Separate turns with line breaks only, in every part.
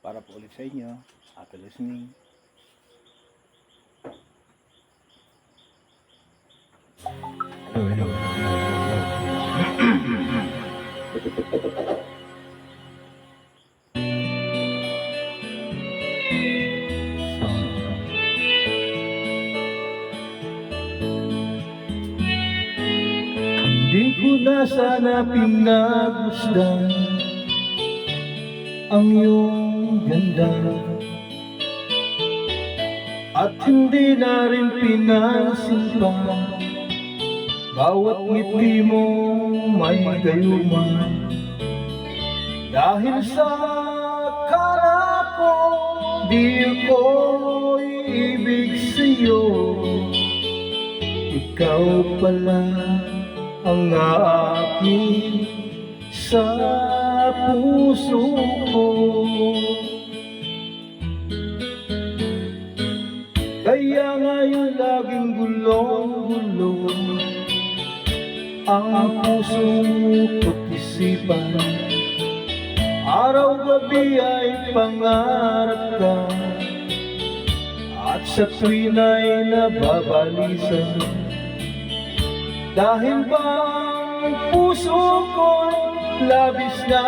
para po ulit sa inyo. Happy listening. Hindi ko na sana pinagmasdan ang iyong ganda, at hindi na rin pinansin pa bawat ngiti mo may gayuma. Dahil sa akala ko di ko ibig sa'yo, ikaw pala ang aking sa puso ko. Kaya ngayon laging gulong-gulo ang puso ko't isipan. Araw-gabi ay pangarap ka, at sa tuwin ay nababalisan. Dahil ba ang puso ko labis na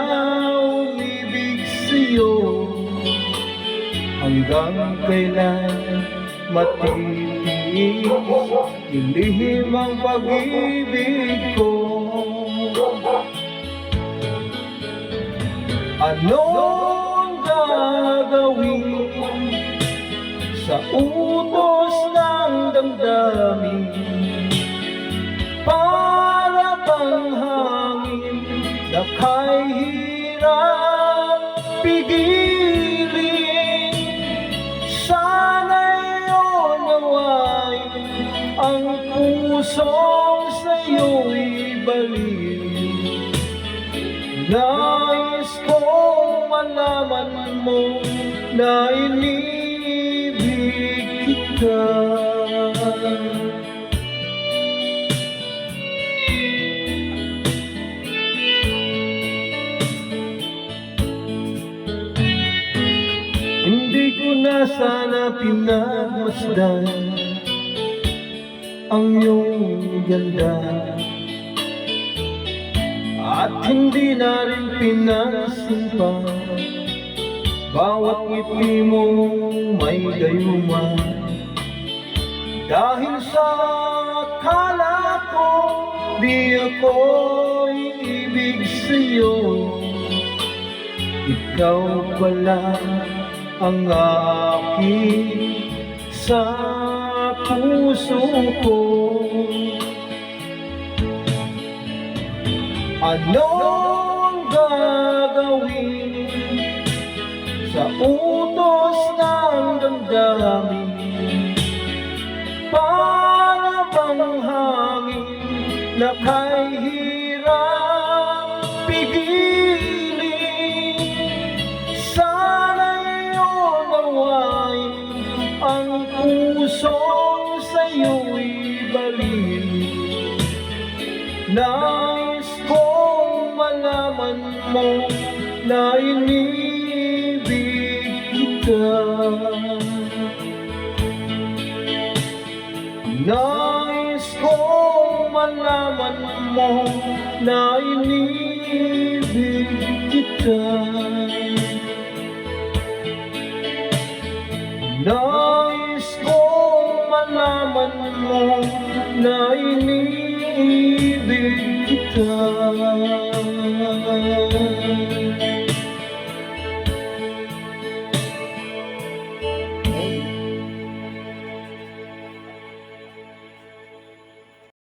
umibig sa'yo, hanggang kailan matitiis ilihim ang pag-ibig ko. Anong gagawin sa utos ng damdamin? Para bang hangin na kay hirap pigilin? Sana'y unawain ang pusong sa'yo'y baliw. Nais kong malaman mo na inibig kita. Hindi ko na sana pinagmasdan ang iyong ganda, at hindi na rin pinansin pa bawat ngiti mo may gayuma. Dahil sa akala ko di ako ibig sa'yo, ikaw pala ang aking sa puso ko. Anong gagawin sa utos ng damdamin? Para bang hangin na kay hirap pigilin? Sana'y unawain ang pusong sa'yo'y baliw. Nais kong malaman mo na inibig kita. Nais kong malaman mo na inibig kita. Nais kong malaman mo na inibig kita.